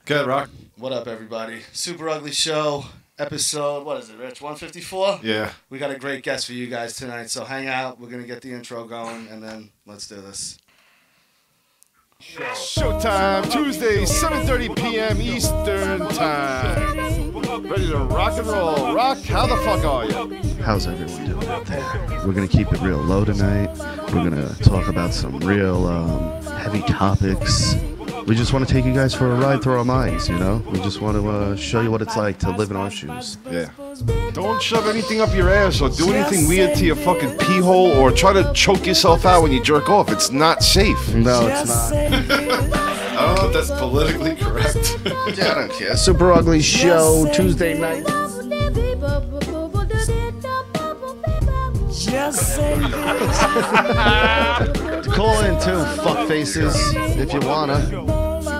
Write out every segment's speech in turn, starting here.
Good, Rock. What up, everybody? Super Ugly Show, episode, what is it, Rich? 154? Yeah. We got a great guest for you guys tonight, so hang out. We're going to get the intro going, and then let's do this. Showtime, Tuesday, 7:30 p.m. Eastern Time. Ready to rock and roll. Rock, how the fuck are you? How's everyone doing out there? We're going to keep it real low tonight. We're going to talk about some real heavy topics. We just want to take you guys for a ride through our minds, you know? We just want to show you what it's like to live in our shoes. Yeah. Don't shove anything up your ass or do anything weird to your fucking pee hole or try to choke yourself out when you jerk off. It's not safe. No, it's not. I don't know if that's politically correct. Yeah, I don't care. Super Ugly Show, Tuesday night. Call in too, fuck faces, if you wanna.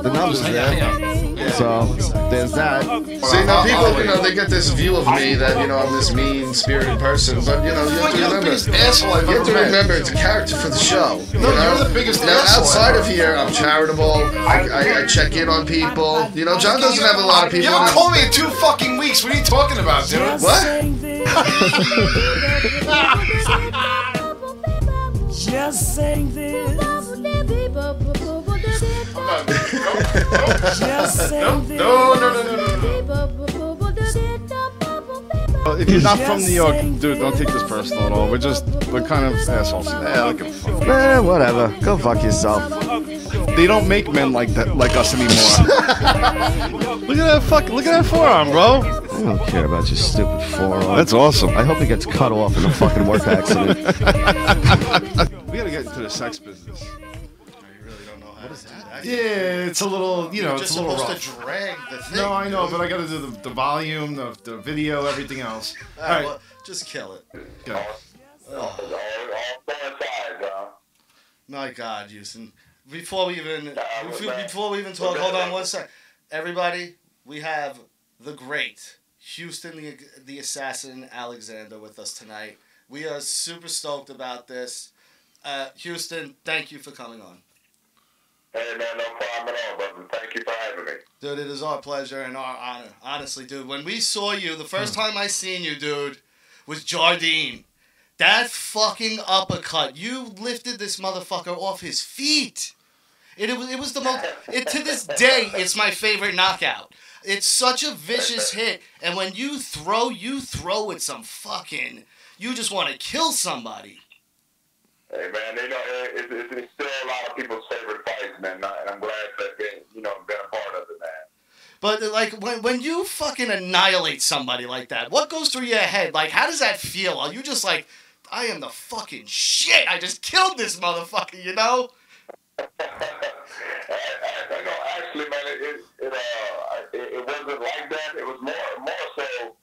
The number's there. So there's that. See, now people, you know, they get this view of me that, you know, I'm this mean-spirited person, but, you know, you have to remember, it's a character for the show. You know? You're the biggest now, asshole. outside of here, I'm charitable. I check in on people. You know, John doesn't have a lot of people. You don't call me in 2 fucking weeks. What are you talking about, dude? What? Just saying this. If you're not from New York, dude, don't take this personal at all. We're kind of assholes. Yeah, look at fuck. Whatever. Go fuck yourself. They don't make men like that, like us anymore. Look at that forearm, bro. I don't care about your stupid forearm. That's awesome. I hope he gets cut off in a fucking work accident. We gotta get into the sex business. You really don't know how to do that. Yeah, it's a little, you know, You're it's just a little supposed rough. to drag the thing. No, I know, dude. but I gotta do the volume, the video, everything else. All right, well, just kill it. Go. My God, Houston. Before we even talk, hold on one sec. Everybody, we have the great Houston, the assassin Alexander, with us tonight. We are super stoked about this. Houston, thank you for coming on. Hey man, no problem at all, brother. Thank you for having me. Dude, it is our pleasure and our honor. Honestly, dude, when we saw you, the first time I seen you, dude, was Jardine. That fucking uppercut. You lifted this motherfucker off his feet. It was the most... to this day, it's my favorite knockout. It's such a vicious hit. And when you throw with some fucking... You just want to kill somebody. Hey man, you know, it's still a lot of people's favorite fights, man. And I'm glad that been a part of it, man. But, like, when you fucking annihilate somebody like that, what goes through your head? Like, how does that feel? Are you just like, I am the fucking shit. I just killed this motherfucker, you know? I know, actually, man, it wasn't like that. It was more so,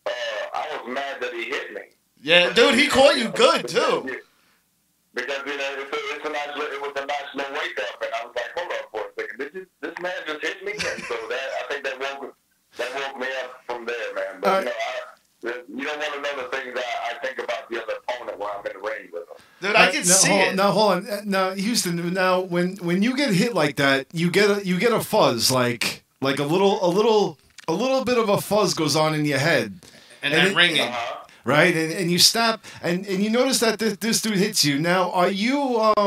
I was mad that he hit me. Yeah, dude, he caught you good, too. Because, you know, it was a nice little wake up, and I was like, hold up for a second. This man just hit me? And so I think that woke me up from there, man. But, you don't want to know the things I think about the other opponent while I'm in the ring with him. Dude, I can see it. Now hold on. Now Houston. Now when you get hit like that, you get a fuzz, like a little bit of a fuzz goes on in your head, And that ringing. right? And you snap, and you notice that this dude hits you. Now, are you a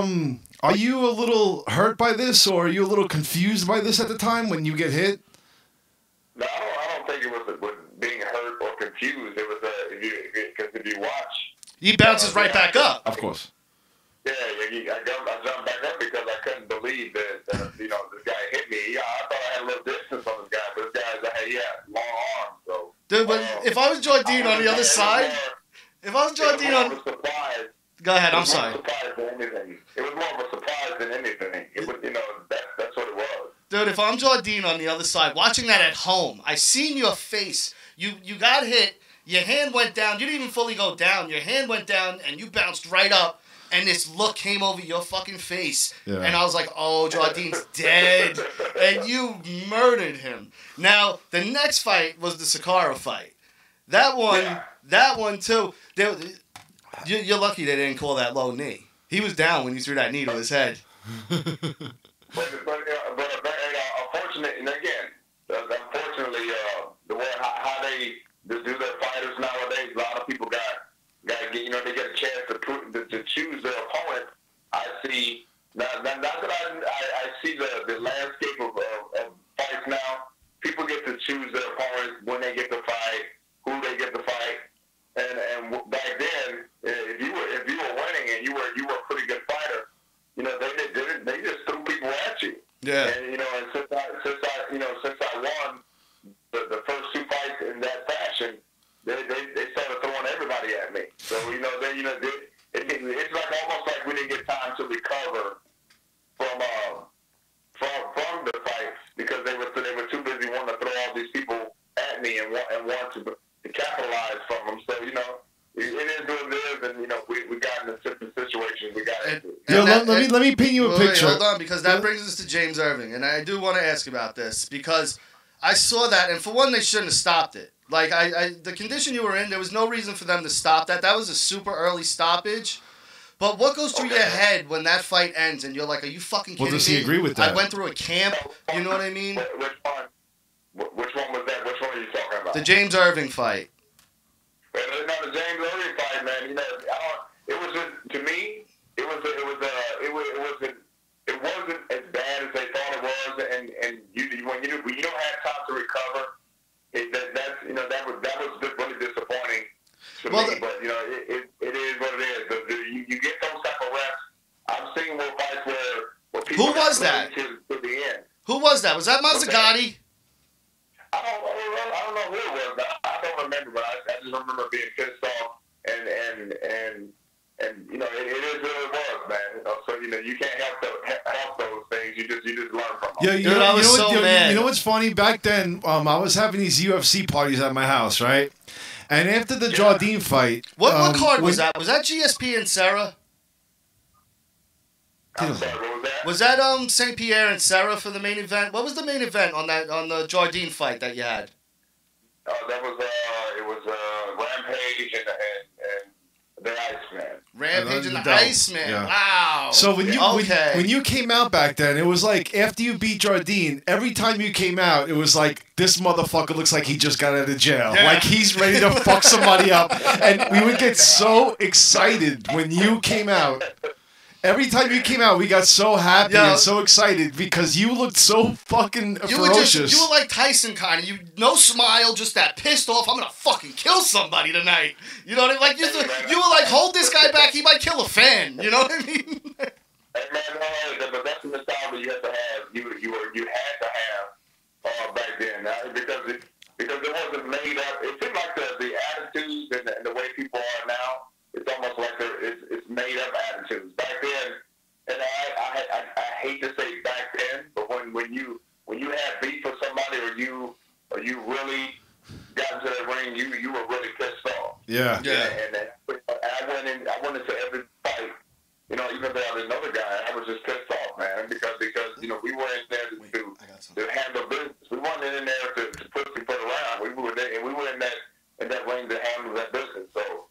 little hurt by this, or are you a little confused by this at the time when you get hit? No, I don't think it was being hurt or confused. It was because if you watch, He bounces right back up. Of course. yeah, I jumped back up because I couldn't believe that this guy hit me. Yeah, I thought I had a little distance on this guy, but this guy's he had long arms. So, Dude, but if I was Jardine on the other side, if I was Jardine on... surprise. Go ahead, I'm sorry. It was more of a surprise than anything. It was, that's what it was. Dude, if I'm Jardine on the other side, watching that at home, I seen your face. You got hit, your hand went down, you didn't even fully go down, your hand went down, and you bounced right up, and this look came over your fucking face. Yeah. And I was like, oh, Jardine's dead. And you murdered him. Now, the next fight was the Sakara fight. That one too. You're lucky they didn't call that low knee. He was down when you threw that knee to his head. But unfortunately, and again, the way how they do their fighters nowadays. A lot of people got they get a chance to choose their opponent. I see not that I see the landscape of fights now. People get to choose their opponents when they get to fight, who they get to fight, and back then, if you were winning and you were a pretty good fighter, they just threw people at you. Yeah. And and since I won the first two fights in that fashion, they started throwing everybody at me. So it's like almost like we didn't get time to recover from the fights because they were too busy wanting to throw all these people at me and want to capitalize from them. So it is what it is, and we got in a certain situation. We got into. Let me paint you a picture. Hold on, because that brings us to James Irving, and I do want to ask about this because I saw that, and for one, they shouldn't have stopped it. Like the condition you were in, there was no reason for them to stop that. That was a super early stoppage. But what goes through your head when that fight ends, and you're like, "Are you fucking kidding me?" Well, does he agree with that? I went through a camp. You know what I mean? Which one? Which one was that? Which one are you talking about? The James Irving fight. The James Irving fight, man. It wasn't to me. It wasn't as bad as they thought it was, and when you don't have time to recover, that was really disappointing to me. But it is what it is. You get those type of reps. I've seen more fights where people. Who was that? To the end. Who was that? Was that Mazzagatti? I don't know who it was. But I don't remember, but I just remember being pissed off, and it is what it was, man. So you can't help those things. You just learn from them. Yeah, you know what's funny? Back then, I was having these UFC parties at my house, right? And after the Jardine fight, what card was that? Was that GSP and Sarah? I'm sorry, what was that? Was that St. Pierre and Sarah for the main event? What was the main event on the Jardine fight that you had? That was it was Rampage and the Iceman. Rampage and the Iceman. Yeah. Wow. So when you came out back then, it was like after you beat Jardine, every time you came out, it was like this motherfucker looks like he just got out of jail. Yeah. Like he's ready to fuck somebody up. And we would get so excited when you came out. Every time you came out, we got so happy and so excited because you looked so fucking ferocious. You were like Tyson kind of. No smile, just that pissed off. I'm gonna fucking kill somebody tonight. You know what I mean? Like you were like, hold this guy back. He might kill a fan. You know what I mean? Hey man, but that's the mentality you have to have. You had to have back then, because it wasn't made up. It seemed like the attitudes and the way people are now. It's almost like it's made up attitudes. Back then, and I hate to say back then, but when you had beef with somebody or you really got into the ring, you were really pissed off. Yeah. And I went into every fight, even though I didn't know the guy, I was just pissed off, man, because we were in there to handle business. We weren't in there to pussyfoot around. We were there, and we were in that ring to handle that business. So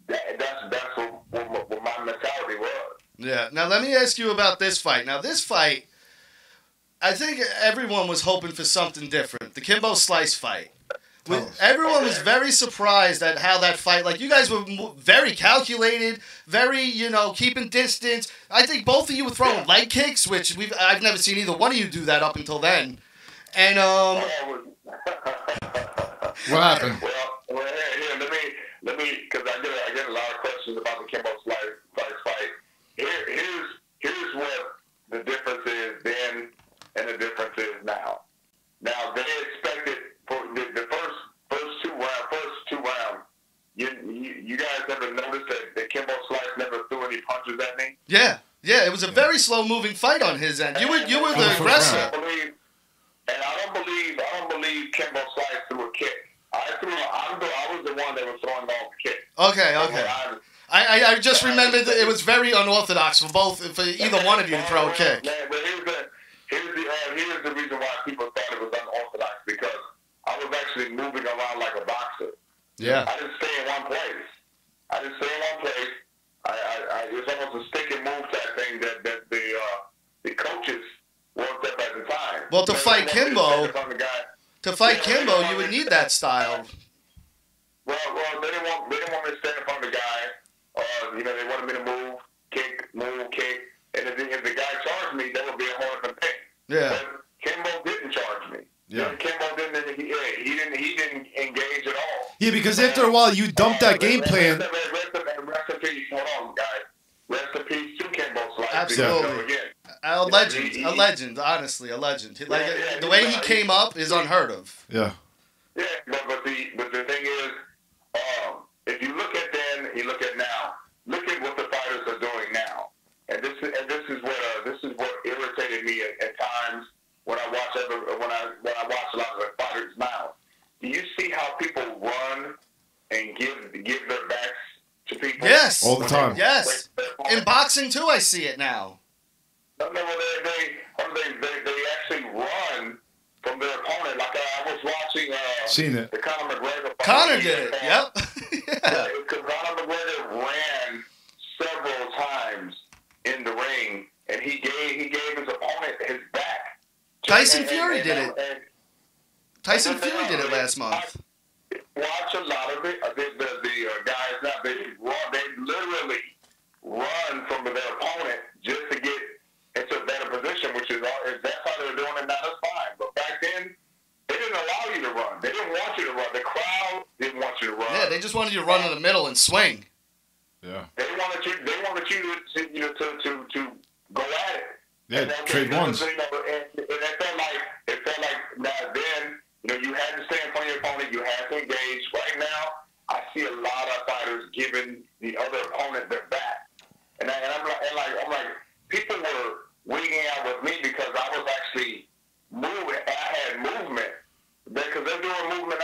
that's what my mentality was. Yeah. Now let me ask you about this fight. Now this fight, I think everyone was hoping for something different. The Kimbo Slice fight. Everyone was very surprised at how that fight. Like you guys were very calculated, very keeping distance. I think both of you were throwing leg kicks, which I've never seen either one of you do that up until then. And what happened? Well, here, let me, because I get a lot of questions about the Kimbo Slice fight. Here's what the difference is then, and the difference is now. Now they expected for the first two rounds. You guys ever noticed that Kimbo Slice never threw any punches at me? Yeah, it was a very slow moving fight on his end. You were the aggressor. I don't believe Kimbo Slice threw a kick. I was the one that was throwing all the kicks. Okay. I just remembered that it was very unorthodox for either one of you to throw a kick. Man, but here's the reason why people thought it was unorthodox, because I was actually moving around like a boxer. Yeah. I didn't stay in one place. It was almost a stick and move type thing that the coaches worked up at the time. Well, to fight Kimbo, Yeah, you would need that style. Well, they didn't want me to stand in front of the guy. They wanted me to move, kick, and if the guy charged me, that would be a whole different thing. Yeah. But Kimbo didn't charge me. Yeah. Kimbo didn't. He didn't engage at all. Yeah, because after a while you dumped that game plan. Rest in peace. Hold on, guys. Rest in peace to Kimbo Slice. Absolutely. A legend, honestly, a legend. Like the way he came up is unheard of. Yeah. Yeah, but the thing is, if you look at then, you look at now. Look at what the fighters are doing now, and this is what irritated me at times when I watch a lot of the fighters now. Do you see how people run and give their backs to people? Yes, all the time. Yes, in boxing too, I see it now. No, they actually run from their opponent. Like I was watching Seen it. the Conor McGregor fight. Connor did it. Yep. Yeah, because Conor McGregor ran several times in the ring, and he gave his opponent his back. Tyson Fury did it. Tyson Fury did it last month. Watch a lot of it. The guys now they literally run from their opponent just to get into a better position, which is that's how they're doing it now. That's fine. But back then, they didn't allow you to run. They didn't want you to run. The crowd didn't want you to run. Yeah, they just wanted you to run in the middle and swing. Yeah. They wanted you to go at it. Yeah, and trade ones. And it felt like now then, you had to stay in front of your opponent. You had to engage. Right now, I see a lot of fighters giving the other opponent their back, and I'm like, people were wigging out with me because I was actually moving. I had movement because they're doing movement.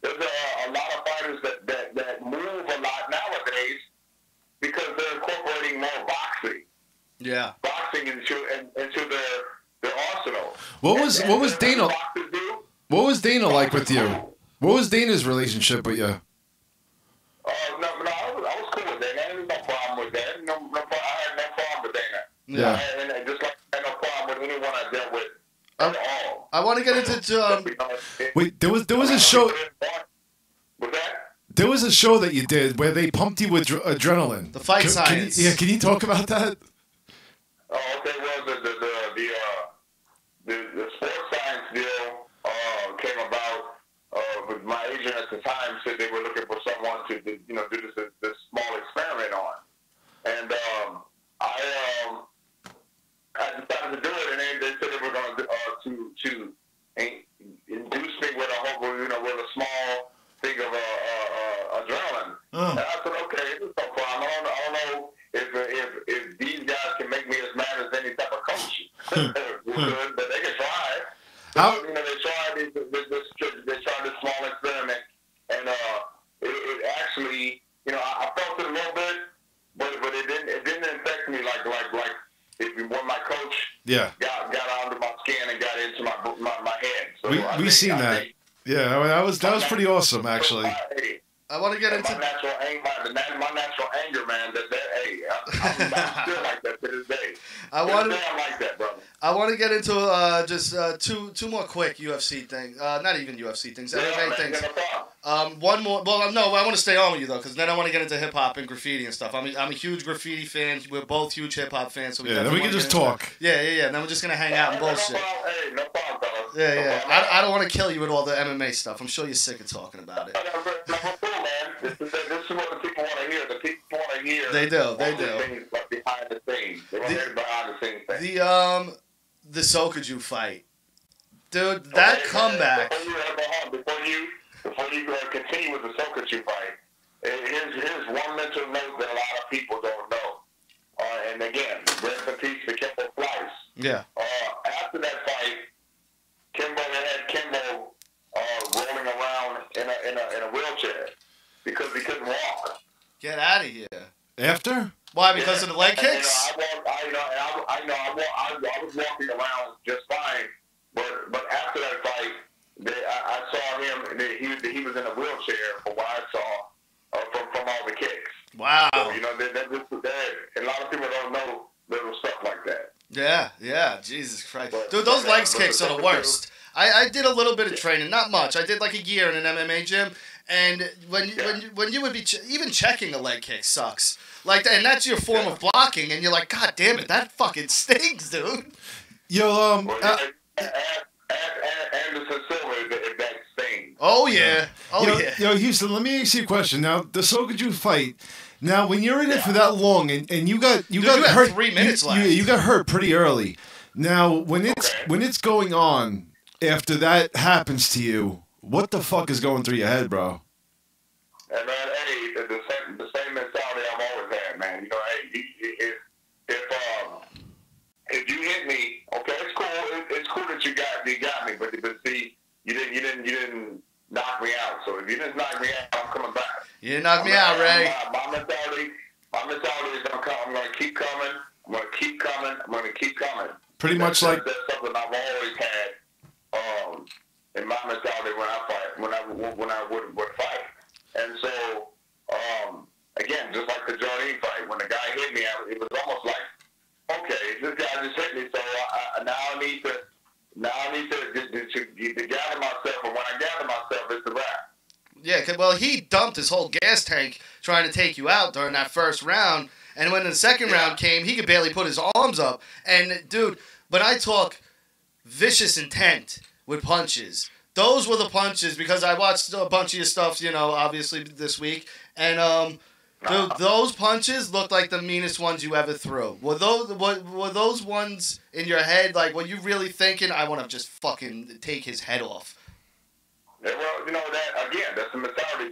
There's a lot of fighters that move a lot nowadays because they're incorporating more boxing. Yeah. Boxing into their arsenal. What was Dana? What was Dana like with you? What was Dana's relationship with you? No, I was cool with Dana. There was no problem with that. I had no problem with Dana. Yeah. And just like I had no problem with anyone I dealt with at all. I want to get into Wait, there was a show. With that? There was a show that you did where they pumped you with adrenaline. The fight science. Can you talk about that? Oh, okay. Well, the sports science deal came about with my agent at the time said they were looking for someone to do this small experiment on, and I decided to do it, and they said they were going to induce me with with a small thing of adrenaline. And I said, okay, it's no problem. I don't know if these guys can make me as mad as any type of coach. But they can try. How? They tried this small experiment, and it actually, I felt it a little bit, but it didn't affect me like when my coach got under my skin and got into my head. So we seen that. Yeah, that was pretty awesome actually. I want to get into my natural anger, man. I'm still like that to this day. I want to like that, brother. I want to get into just two more quick UFC things. Not even UFC things. MMA things. One more. Well, no, I want to stay on with you though, because then I want to get into hip hop and graffiti and stuff. I'm a huge graffiti fan. We're both huge hip hop fans. So then we can just talk. Yeah. Then we're just gonna hang out and bullshit. No problem, fellas. Yeah. I don't want to kill you with all the MMA stuff. I'm sure you're sick of talking about it. This is what the people want to hear. The people want to hear. They do. Things like behind the scenes. They want to hear behind the scenes things. The Sokaju fight, dude. That comeback. Before you continue with the Sokaju fight, here's one mental note that a lot of people don't know. And again, rest in peace to Kimbo Slice. Yeah. After that fight, Kimbo rolling around in a wheelchair because he couldn't walk. Get out of here. After? Why? Because of the leg kicks? I was walking around just fine, but after that fight, I saw him. He was in a wheelchair for what I saw from all the kicks. Wow. So, a lot of people don't know little stuff like that. Yeah, Jesus Christ. Dude, those legs kicks are the worst. I did a little bit of training, not much. I did like a year in an MMA gym, and when you would be even checking a leg kick sucks. Like, and that's your form of blocking, and you're like, God damn it, that fucking stinks, dude. Yo, Anderson Silva is that stain. Oh yeah, Yo, Houston, let me ask you a question. Now, the Sokoju fight. Now, when you're in it for that long, and you got hurt, 3 minutes left. You got hurt pretty early. Now, when it's going on after that happens to you, what the fuck is going through your head, bro? And man, hey, the same mentality I've always had, man. You know, hey, if you hit me, okay, it's cool. It's cool that you got me, but see, you didn't knock me out. So if you didn't knock me out, I'm coming back. You didn't knock me out, Ray. My mentality is I'm going to keep coming. I'm going to keep coming. I'm going to keep coming. Pretty much like that's something I've always had in my mentality when I fight, when I would fight. And so again, just like the Jardine fight, when the guy hit me, it was almost like, okay, this guy just hit me, so now I need to gather myself, and when I gather myself, it's a wrap. Yeah, well, he dumped his whole gas tank trying to take you out during that first round, and when the second round came, he could barely put his arms up. And, dude, but I talk vicious intent with punches. Those were the punches, because I watched a bunch of your stuff, you know, obviously this week, and dude, those punches looked like the meanest ones you ever threw. Were those ones in your head, like, were you really thinking, I want to just fucking take his head off? Yeah, well, you know, that's the mentality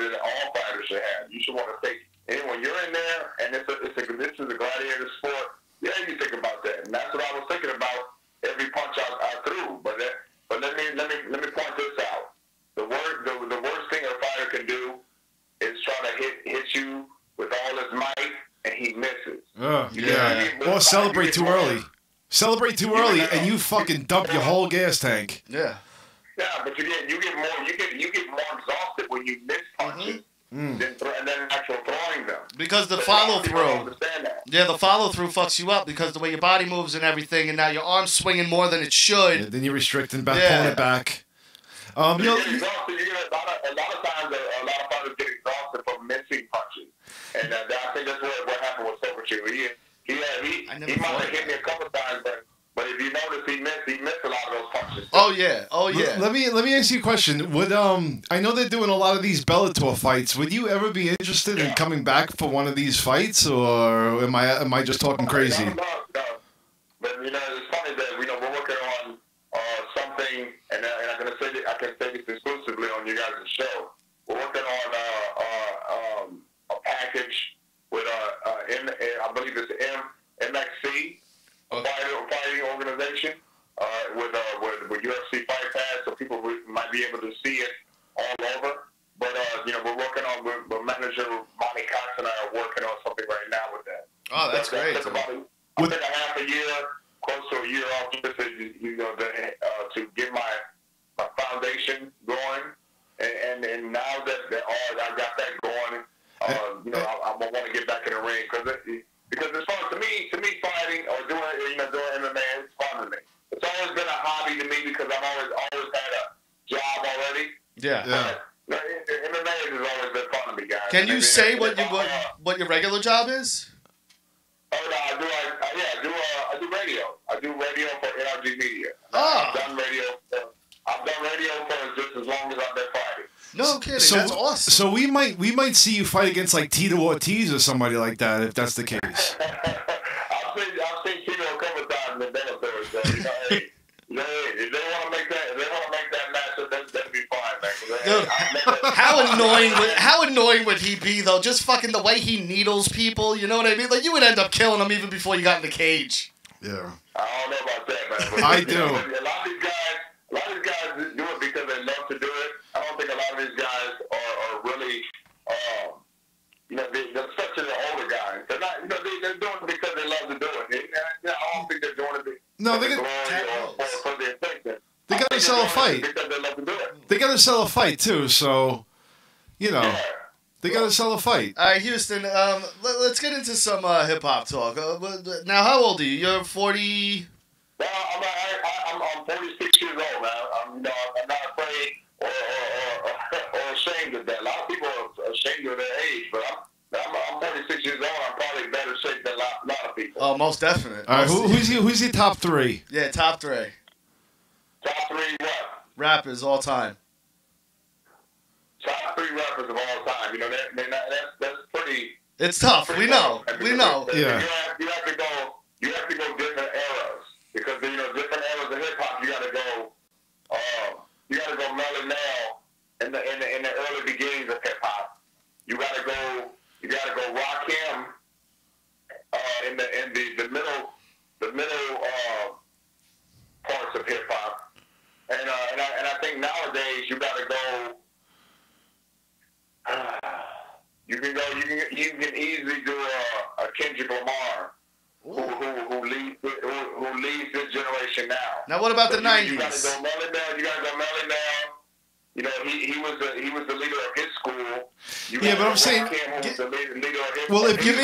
that all fighters should have. You should want to take, and when you're in there, and this is a gladiator sport, yeah, you think about that. And that's what I was thinking about every punch I threw. But let me point this out. The worst thing a fighter can do is try to hit you with all his might, and he misses. Yeah. Or celebrate too early. Celebrate too early, and you fucking dump your whole gas tank. Yeah. Yeah, but you get more exhausted when you miss punches than actual throwing them. Because the follow-through. Yeah, the follow-through fucks you up because the way your body moves and everything, and now your arm's swinging more than it should. Yeah, then you're restricting back, pulling it back. You get exhausted. A lot of times, a lot of fighters get exhausted from missing punches, and I think that's what happened with Sokoju. He might have hit me a couple times, but if you notice, he missed a lot of those punches. Oh yeah. Let me ask you a question. Would I know they're doing a lot of these Bellator fights. Would you ever be interested in coming back for one of these fights, or am I just talking crazy? No. But you know, it's funny that we're working on something, and I can say this exclusively on you guys' show. We're working on a package with I believe it's MXC. A fighting organization with UFC Fight Pass, so people might be able to see it all over. But we're working on. Our manager Monty Cox and I are working on something right now with that. Oh, that's great. I took a half a year, close to a year off, just to get my foundation going, and now that I got that going, I want to get back in the ring because it's fun to me fighting or doing MMA. It's fun to me. It's always been a hobby to me because I've always had a job already. Yeah. MMA has always been fun to me, guys. Can you say what your regular job is? Oh no, I do radio. I do radio for NRG Media. Oh. I've done radio for just as long as I've been fighting. No kidding. That's awesome. So we might see you fight against like Tito Ortiz or somebody like that if that's the case. I've seen Tito a couple times in Bellator. So if they want to make that match, that'd be fine, man. Dude, how annoying would he be though? Just fucking the way he needles people. You know what I mean? Like you would end up killing him even before you got in the cage. Yeah. I don't know about that, man. But, I do. A lot of these guys do it because they love to do it. I don't think a lot of these guys are really, especially the older guys. They're not, they're doing it because they love to do it. I don't think they're doing it for the attention. They gotta sell a fight. Because they love to do it. They gotta sell a fight too. So, they gotta sell a fight. All right, Houston. let's get into some hip hop talk. Now, how old are you? You're 40. Well, I'm 46 years old, man. I'm not afraid or ashamed of that. A lot of people are ashamed of their age, but I'm 46 years old. I'm probably in better shape than a lot of people. Oh, most definite. All right, who's your top three? Yeah, top three. Top three what? Rappers all time. Top three rappers of all time. You know, that's pretty. It's tough. We know. We know. Yeah. You have to go different eras because different eras of hip hop. You got to go Melly Mel in the early beginnings of hip hop. You got to go Rakim in the middle parts of hip hop, and I think nowadays you got to go. You can easily do a Kendrick Lamar who leads this generation now. Now, what about the 90s? You got to go Melly Mel. You know, he was the leader of his school. Yeah, but I'm saying. Give me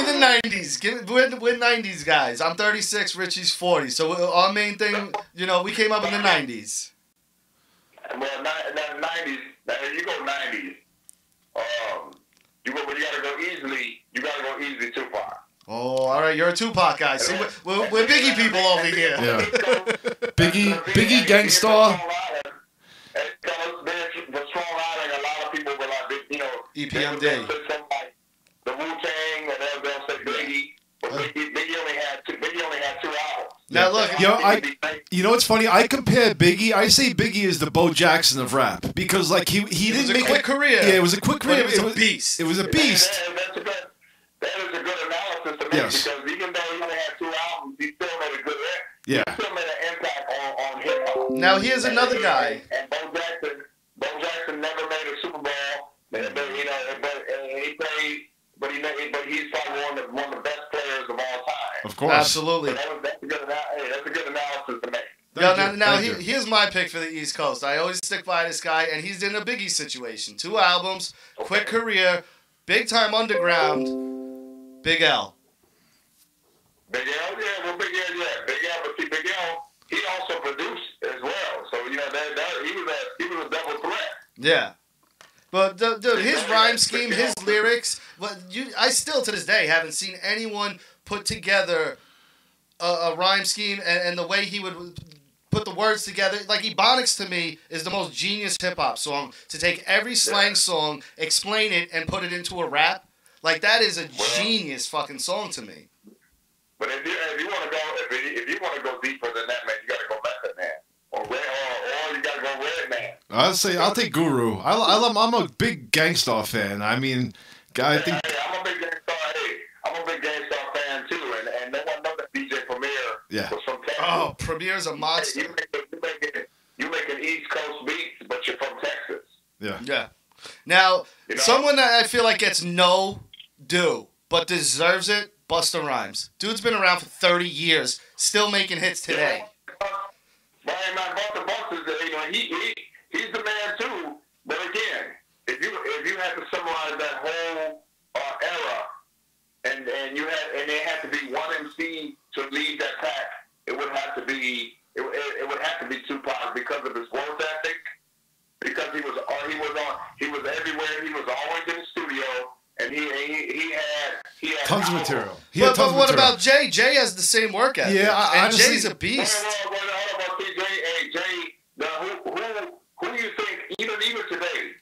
the 90s. We're 90s guys. I'm 36. Richie's 40. So our main thing, we came up in the 90s. Well, 90s. Now, you go 90s. You gotta go easily. You gotta go easily Tupac. Oh, all right. You're a Tupac guy. See, we're Biggie people over here. Yeah. Biggie Gangstar. The Strong Island, a lot of people were like, EPMD. The Wu-Tang, or they'll say Biggie. But Biggie only had two albums. Now look, you know what's funny? I compare Biggie. I say Biggie is the Bo Jackson of rap because he didn't make a quick career. Yeah, it was a quick career. It was a beast. It was a beast. That is a good analysis to make because even though he only had two albums, he still made a good. Yeah. He still made an impact on hip hop. Now here's another guy. And Bo Jackson never made a Super Bowl. But he's probably one of the best players of all time. Of course. Absolutely. So that's a good analysis to make. Here's my pick for the East Coast. I always stick by this guy, and he's in a Biggie situation. 2 albums, quick career, big time underground, Big L. Big L, Big L, but see, Big L, he also produced as well. So, he was a double threat. Yeah. But, dude, his rhyme scheme, his lyrics, I still, to this day, haven't seen anyone put together a rhyme scheme and the way he would put the words together. Like, Ebonics, to me, is the most genius hip-hop song to take every slang song, explain it, and put it into a rap. Like, that is a genius fucking song to me. But if you want to go deeper than that, man, you got to go Method Man. Or you got to go Redman. I'll take Guru. I'm a big Gangstar fan. I mean, I think. I'm a big Gangstar fan too, and no one knows that DJ Premier was from Texas. Oh, Premier's a monster. You making East Coast beats, but you're from Texas. Yeah. Yeah. Now, someone that I feel like gets no due, but deserves it, Busta Rhymes. Dude's been around for 30 years, still making hits today. Man, Busta, he's the man too. But again, if you had to summarize that whole era, and it had to be one MC to lead that pack, it would have to be Tupac because of his work ethic, because he was everywhere. He was always in the studio, and he had tons of material. But what about Jay? Jay has the same work ethic. Yeah, and Jay's a beast. Who do you think, even today,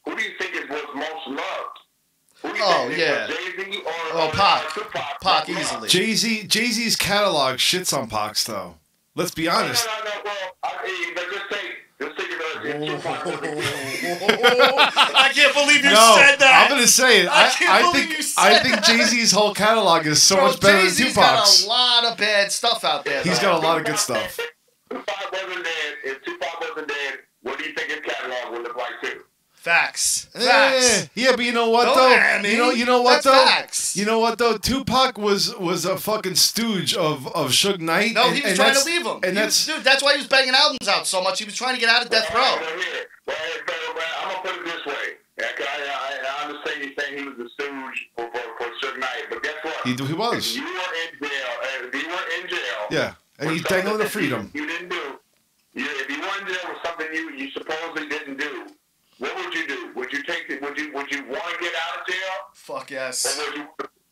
who do you think was most loved? Who do you think Jay-Z or Pac? Tupac? Pac easily. Jay-Z's catalog shits on Pac's though. Let's be honest. No. Well, just take it Tupac. I can't believe you said that. I'm gonna say it. I think Jay-Z's whole catalog is so much better than Jay-Z's Tupac's. got a lot of bad stuff out there. He's got a lot of good stuff. If Tupac wasn't dead, what do you think his catalog would look like too? Facts. Yeah, but you know what Don't though? at me. You know what That's though? facts. You know what though? Tupac was a fucking stooge of Suge Knight. No, he was trying to leave him. And that's why he was banging albums out so much. He was trying to get out of death row. Well, I'm gonna put it this way. I understand you saying he was a stooge for Suge Knight, but guess what? He was. If you were in jail, Yeah, and he's dangling the freedom. You didn't do. If you were in jail with something you supposedly didn't do, what would you do? Would you take it? Would you want to get out of jail? Fuck yes. Or would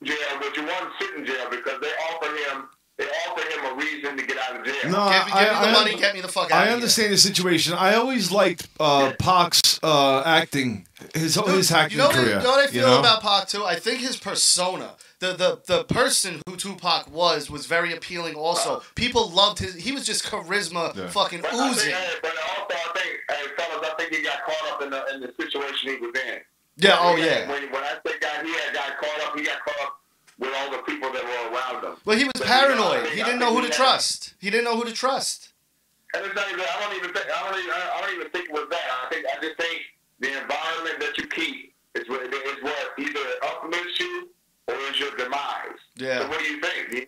you want to sit in jail because they offer him a reason to get out of jail? No, give me the money, get me the fuck out of here. I understand the situation. I always liked Pac's acting, his acting career. You know what I feel about Pac too? I think his persona, the person who Tupac was very appealing. Also, people loved he was just charisma, fucking oozing. But also, I think, fellas, I think he got caught up in the situation he was in. Yeah. When I say he got caught up with all the people that were around him. Well, he was paranoid. He didn't know who to trust. And it's not even. I don't even think it was that. I just think the environment that you keep is what either uplifts you or is your demise. Yeah. So what do you think? The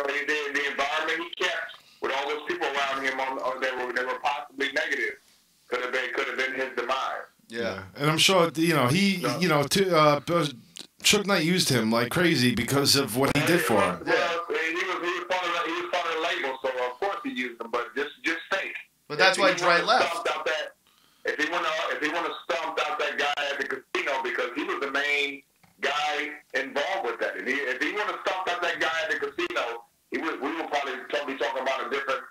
environment he kept with all those people around him that were possibly negative could have been his demise. Yeah. And I'm sure Suge Knight used him like crazy because of what he did for him. Well, he was part of the label, so of course he used him. But just think. But that's why Dre left. If he want to stomp out that guy at the casino because he was the main guy involved with that. If he want to stomp out that guy at the casino, we will probably be talking about a different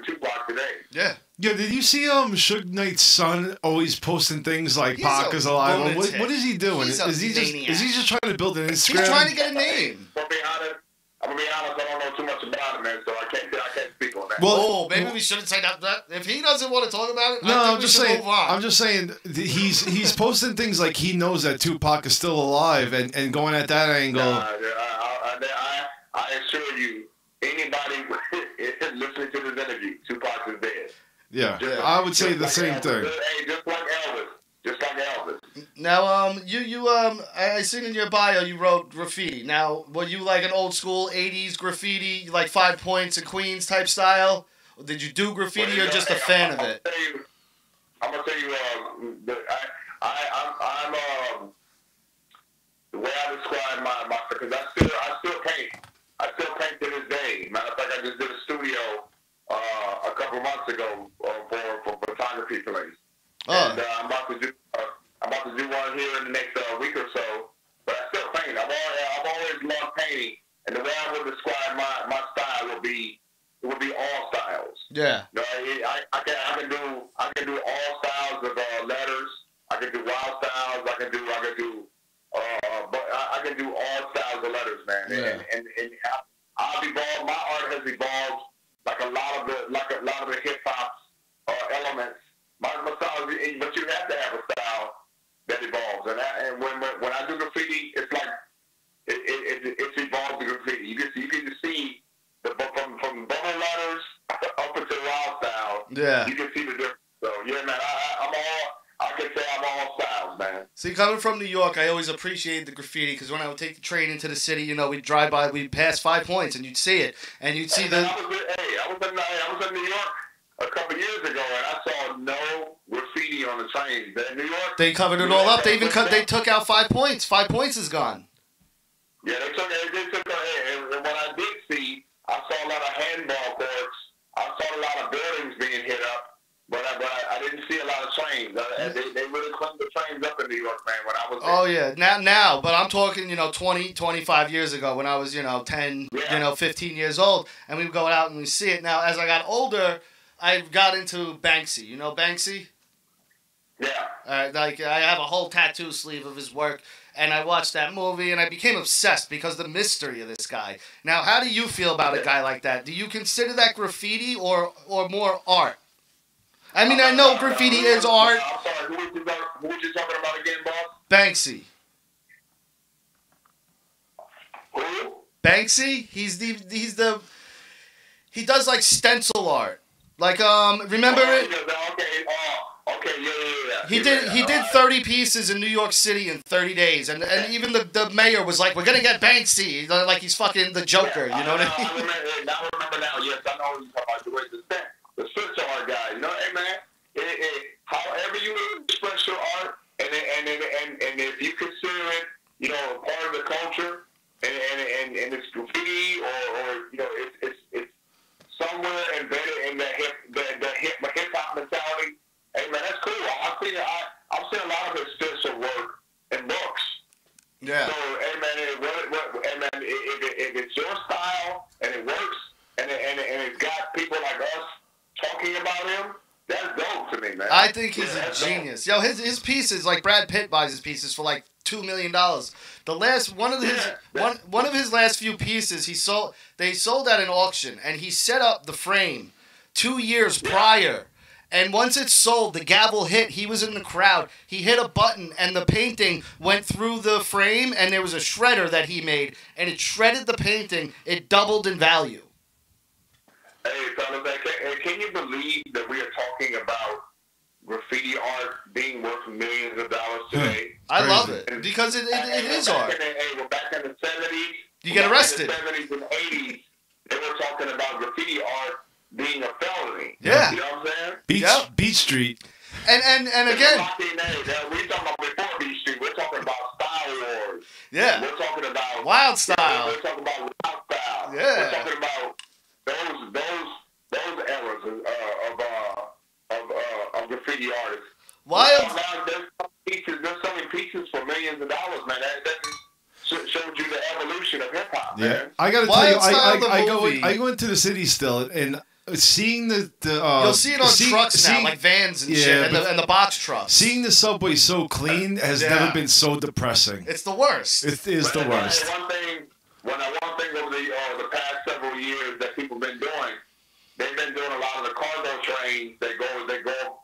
Tupac today. Yeah. Yeah, did you see Suge Knight's son always posting things like Pac is alive? What is he doing? Is he just trying to build an Instagram? He's trying to get a name. I'm gonna be honest, I don't know too much about him, man, so I can't speak on that. Well, maybe we shouldn't say that. If he doesn't want to talk about it, I'm just saying. I'm just saying he's posting things like he knows that Tupac is still alive and going at that angle. I assure you, anybody listening to this interview, Tupac is dead. Yeah, I would say the same thing. Hey, just like Elvis. Now, I seen in your bio you wrote graffiti. Now, were you like an old school '80s graffiti, like 5 Points and Queens type style? Or did you do graffiti or just a fan of it? I'm gonna tell you, I'm the way I describe my because I still paint. I still paint to this day. Matter of fact, I just did a studio a couple months ago for photography place. And I'm about to do one here in the next week or so. But I still paint. I've always loved painting, and the way I would describe my style would be all styles. Yeah. No, I can do all styles of letters. I can do wild styles. I can do all styles of letters, man. Yeah. And I've evolved. My art has evolved like a lot of the hip hop elements. My style, but you have to have a style that evolves. And when I do graffiti, it's like it's evolved to graffiti. You can just see from bubble letters up into wild style. Yeah. You can see the difference. So yeah, man, I can say I'm all styles, man. See, coming from New York, I always appreciated the graffiti because when I would take the train into the city, we'd drive by, we'd pass 5 Points, and you'd see it, and you'd see I was in New York a couple years ago, and I saw no graffiti on the train. In New York, they covered it all up. They took out 5 Points. 5 Points is gone. Yeah, they took and what I did see, I saw a lot of handball courts. I saw a lot of buildings being hit up, but I didn't see a lot of trains. They really cleaned the trains up in New York, man, when I was there. Oh, yeah. Now, but I'm talking, 20, 25 years ago when I was, 10, 15 years old, and we would go out and we see it. Now, as I got older, I got into Banksy. You know Banksy? Yeah. Like, I have a whole tattoo sleeve of his work, and I watched that movie, and I became obsessed because of the mystery of this guy. Now, how do you feel about a guy like that? Do you consider that graffiti or more art? I mean, I know graffiti is art. I'm sorry, who was you talking about again, boss? Banksy. Who? Banksy? He does like stencil art. Like, remember it? Okay, yeah. He did 30 pieces in New York City in 30 days, and even the mayor was like, "We're gonna get Banksy," like he's fucking the Joker. You know what I mean? I remember now. Yes, I know who you're talking about. The street art guy. Hey man, however you express your art, and if you consider it, part of the culture, and it's you know, it's somewhere embedded in the hip hop mentality. Hey man, that's cool. I've seen a lot of his spiritual work in books. Yeah. So, hey man, if it's your style and it works and it's got people like us talking about him, that's dope to me, man. I think he's a genius. Yo, his pieces, like Brad Pitt buys his pieces for like $2 million. The last one of his last few pieces they sold at an auction, and he set up the frame 2 years prior. And once it sold, the gavel hit. He was in the crowd. He hit a button, and the painting went through the frame, and there was a shredder that he made, and it shredded the painting. It doubled in value. Hey, fellas, can you believe that we are talking about graffiti art being worth millions of dollars today? I love it because it is art. We're back in the 70s. You get arrested. In the 70s and 80s, they were talking about graffiti art being a felony. Yeah. You know what I'm saying? Beach Street. And again. We're talking about before Beach Street. We're talking about Style Wars. Yeah. We're talking about Wild Style. We're talking about Wild Style. Yeah. We're talking about those eras of graffiti artists. Wild. Now there's selling pieces for millions of dollars, man. That shows you the evolution of hip hop. Yeah, man. I gotta tell you, Style, I go into the city still, and seeing the you'll see it on trucks now, like vans and shit, and the box trucks. Seeing the subway so clean has never been so depressing. It's the worst. It is the worst. One thing over the past several years that people have been doing, they've been doing a lot of the cargo trains that go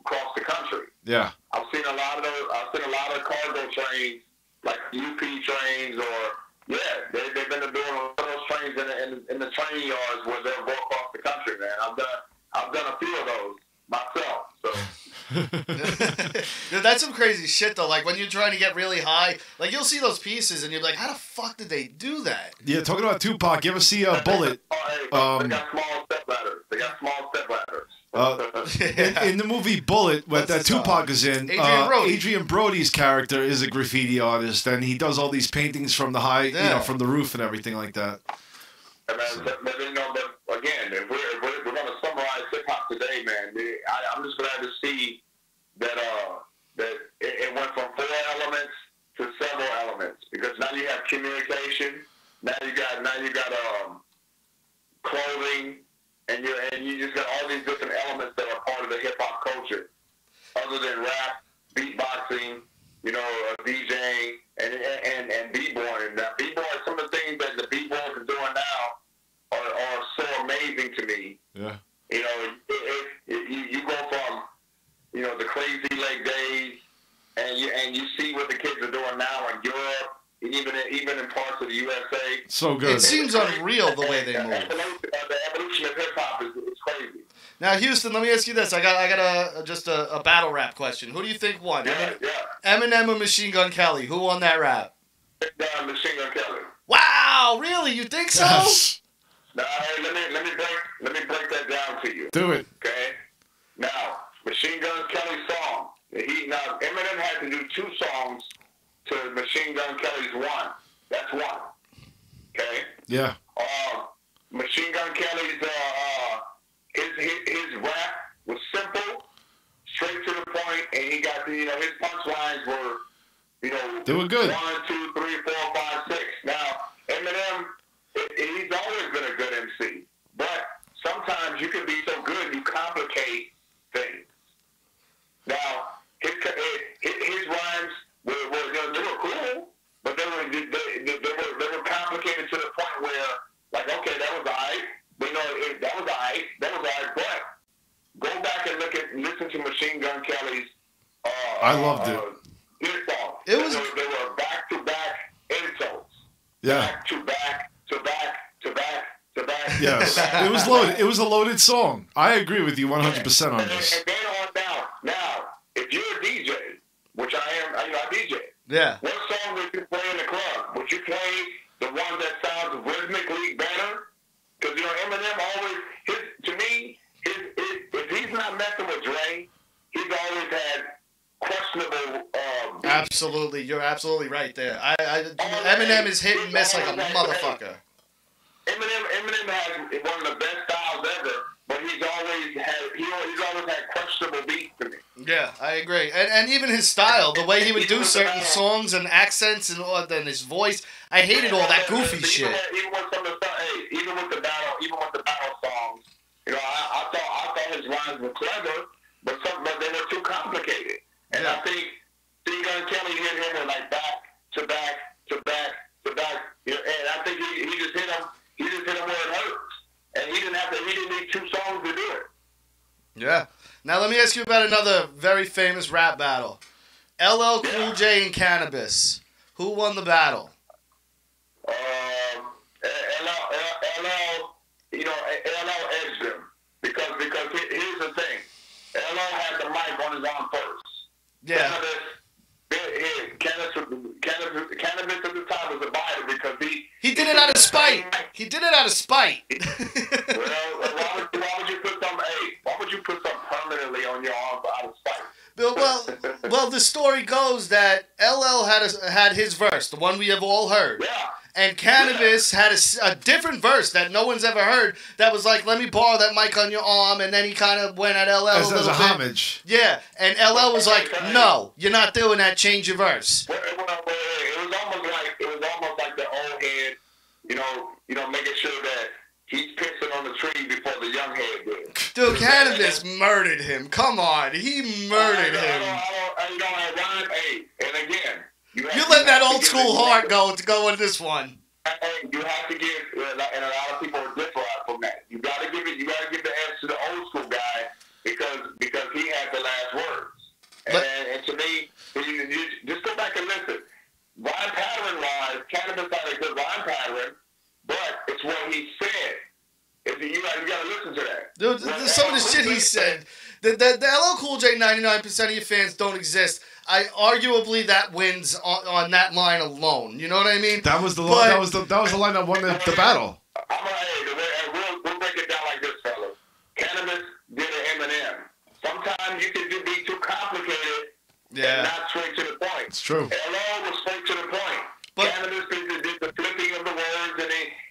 across the country. Yeah. I've seen a lot of those. I've seen a lot of cargo trains, like UP trains, or they've been doing a lot of those trains in the train yards where they'll go across the country, man. I've done a few of those myself. So. Dude, that's some crazy shit though. Like when you're trying to get really high, like you'll see those pieces and you're like, how the fuck did they do that? Yeah, talking about Tupac, you ever see Bullet? They got small step ladders. In the movie Bullet, that Tupac is in, Adrian Brody's character is a graffiti artist, and he does all these paintings from the from the roof and everything like that. But again, if we're going to summarize hip hop today, man, I'm just glad to see that it went from 4 elements to several elements, because now you have communication, now you got clothing, and you just got all these different elements that are part of the hip hop culture, other than rap, beatboxing, DJing, and b-boying. Now, b-boy, some of the things that the b-boys are doing now are so amazing to me. Yeah. You go from the Crazy Leg days, and you see what the kids are doing now in Europe, and even in parts of the USA. So good. It seems unreal the way they move. The evolution of hip hop is crazy. Now, Houston, let me ask you this. I got just a battle rap question. Who do you think won? Eminem or Machine Gun Kelly? Who won that rap? Machine Gun Kelly. Wow, really? You think so? Now, hey, let me break that down to you. Do it. Okay. Now, Machine Gun Kelly's song. Eminem had to do 2 songs to Machine Gun Kelly's 1. That's 1. Okay. Yeah. Machine Gun Kelly's his rap was simple, straight to the point, and he got his punchlines were they were good. 1, 2, 3, 4, 5, 6. Now Eminem, he's always been a good MC, but sometimes you can be so good you complicate things. Now his rhymes were cool, but they were complicated to the point where, like, okay, that was alright. That was alright, but go back and listen to Machine Gun Kelly's I loved it. His song. They were back-to-back insults. Yeah. Back to back to back to back to back. Yes. It was loaded. It was a loaded song. I agree with you 100% on this. And then on down. Now, if you're a DJ, which I am, I DJ. Yeah. What song would you play in the club? Would you play the one that sounds rhythmically better? Because Eminem always, to me, if he's not messing with Dre, he's always had questionable. Absolutely, you're absolutely right there. Eminem is hit and miss like a motherfucker. Eminem has one of the best styles ever, but he's always had questionable beats to me. Yeah, I agree. And even his style, the way he would do certain songs and accents and all, and his voice, I hated all that goofy shit. Even with some of the even with the battle songs, you know, I thought his rhymes were clever, but they were too complicated. And I think Steve Gunn Kelly hit him with like back to back to back to back, you know, and I think he just hit him. He just hit him where it hurts, and he didn't need 2 songs to do it. Yeah. Now let me ask you about another very famous rap battle. LL Cool J and Cannabis. Who won the battle? LL edged him because here's the thing. LL had the mic on his arm first. Yeah. Cannabis at the time was a buyer because he did it out of spite. He did it out of spite. Well, why would you put some? Hey, why would you put some permanently on your arm out of spite? Well, the story goes that LL had his verse, the one we have all heard. Yeah. And Cannabis had a different verse that no one's ever heard that was like, let me borrow that mic on your arm, and then he kind of went at LL as a little a bit. homage. Yeah, and LL was like, no, you're not doing that, change your verse. Well, it was almost like the old head, you know, making sure that he's pissing on the tree before the young head did. Dude, Cannabis murdered him. Come on, he murdered him. And again, you let that old school heart go with this one. You have to give, and a lot of people are different from that. You got to give the edge to the old school guy because he had the last words. And to me, you just go back and listen. Rhyme pattern-wise, Cannabis had a good rhyme pattern, but it's what he said. You got to listen to that. Dude, some of the shit he said. The LL Cool J 99% of your fans don't exist. Arguably that wins on that line alone. You know what I mean? That was the line that won the battle. We'll break it down like this, fellas. Cannabis did an Eminem. Sometimes you can be too complicated and not straight to the point. It's true. LL was straight to the point. But Cannabis did the flipping of the words,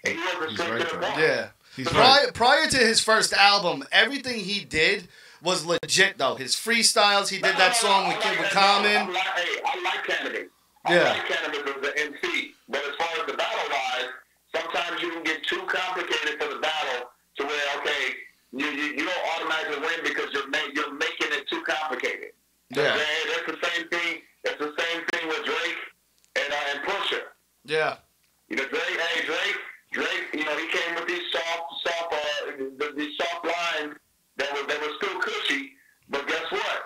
and he wasn't straight to the point. Yeah. Prior to his first album, everything he did was legit, though. His freestyles, he did that song with Common. I like Cannabis. I like Cannabis as an MC. But as far as the battle-wise, sometimes you can get too complicated for the battle to where, okay, you don't automatically win because you're making it too complicated. Yeah. That's the same thing. That's the same thing with Drake and Pusha. Yeah. You know, Drake, you know, he came with these soft lines that were still cushy, but guess what?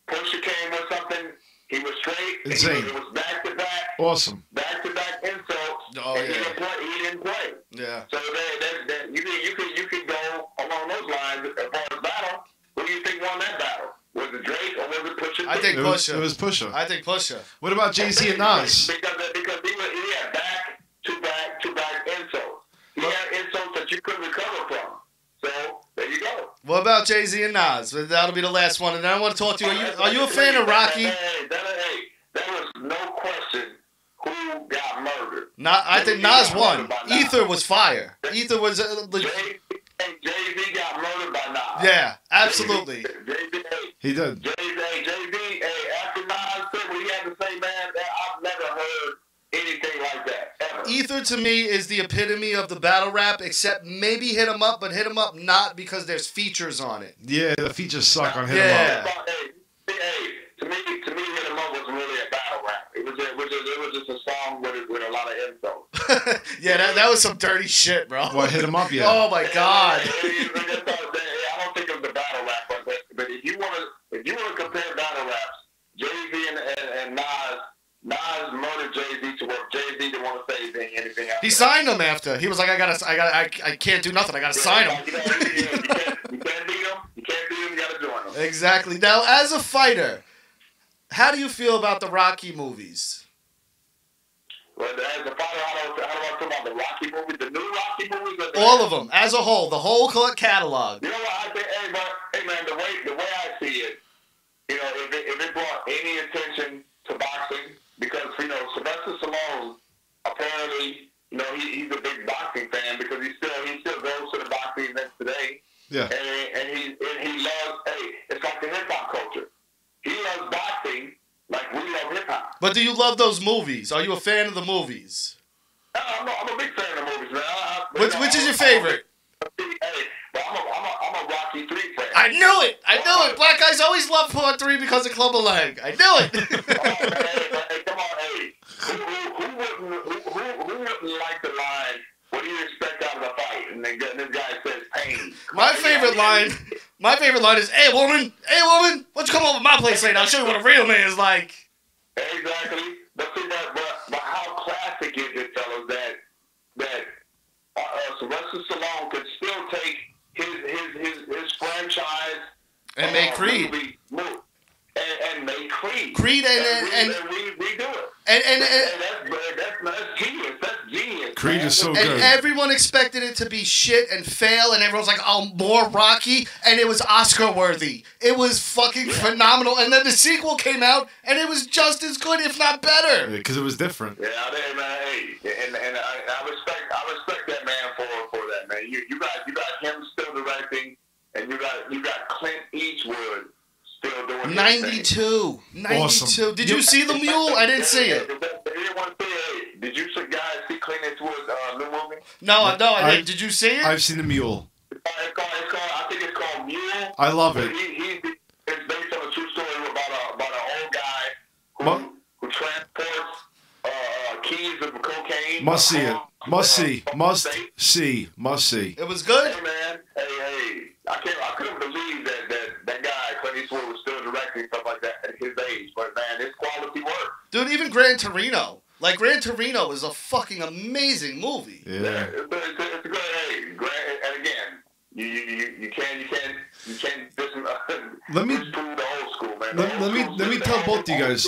Pusha came with something. He was straight. Insane. It was back to back. Awesome. Back to back insults. Oh, and yeah. He didn't play. Yeah. So you could go along those lines as far as battle. Who do you think won that battle? Was it Drake or was it Pusha? I think Pusha. It was Pusha. I think Pusha. What about Jay-Z and Nas? Because he had back to back insults. He had insults that you couldn't recover from. So there you go. What about Jay-Z and Nas? That'll be the last one. And then I want to talk to you. Are you a fan of Rocky? There was no question who got murdered. I think Nas won. Ether was fire. Ether was... Jay-Z got murdered by Nas. Yeah, absolutely. He did. Jay-Z, after Nas said what he had to say, man, I've never heard anything like that, ever. Ether, to me, is the epitome of the battle rap, except maybe Hit 'Em Up, but Hit 'Em Up not because there's features on it. Yeah, the features suck on Hit 'Em Up. To me, Hit 'Em Up wasn't really a battle rap. It was just a song with a lot of insults. Yeah, that was some dirty shit, bro. What, Hit 'Em Up? Yeah. Oh, my God. I don't think it was a battle rap, but if you want to compare battle raps, Jay-Z and Nas murdered Jay-Z to work. Jay-Z didn't want to say anything else. He signed him after. He was like, I can't do nothing. I gotta sign him. You can't beat him. You gotta join him. Exactly. Now, as a fighter, how do you feel about the Rocky movies? Well, as a fighter, how do I feel about the Rocky movies? The new Rocky movies? All of them, as a whole, the whole catalog. You know what I think? Hey man, the way I see it, you know, if it brought any attention to boxing, because you know Sylvester Stallone apparently, you know, he's a big boxing fan because he's still Yeah. And he loves. Hey, it's like the hip hop culture. He loves boxing like we love hip hop. But do you love those movies? Are you a fan of the movies? I'm a big fan of the movies, man. Which is your favorite? Hey, but I'm a Rocky 3 fan. I knew it. Black guys always love Part 3 because of Clubber Lang. I knew it. Hey, come on, hey. Who wouldn't like the line, what do you expect out of a fight? And then this guy says pain. My favorite line is, hey woman, why don't you come over to my place later? I'll show you what a real man is like. Exactly. But see, but how classic is it, fellas, that Sylvester Stallone could still take his franchise And make Creed. And make Creed. Creed and redo it. And that's genius. That's genius. Creed is so and good. everyone expected it to be shit and fail, and everyone's like, oh, more Rocky, and it was Oscar worthy. It was fucking phenomenal. And then the sequel came out, and it was just as good, if not better. Because it was different. Yeah, man. Hey, and I respect that man for that, man. You got him still directing, and you got Clint Eastwood still doing 92. 92. Awesome. Did you see The Mule? I didn't see it. Did you guys see Clint Eastwood's new movie? No, I didn't. Did you see it? I've seen The Mule. I think it's called Mule. I love it. It's based on a true story about an old guy who transports keys of cocaine. Must see it. Must see. It was good? Hey, man. Hey. I couldn't believe that guy, Clint Eastwood, was still directing stuff like that at his age. But, man, it's quality work. Dude, even Gran Torino. Like, Gran Torino is a fucking amazing movie. Yeah. It's a good age. And again, you can't Let me disprove the old school, man. let me tell both of you guys.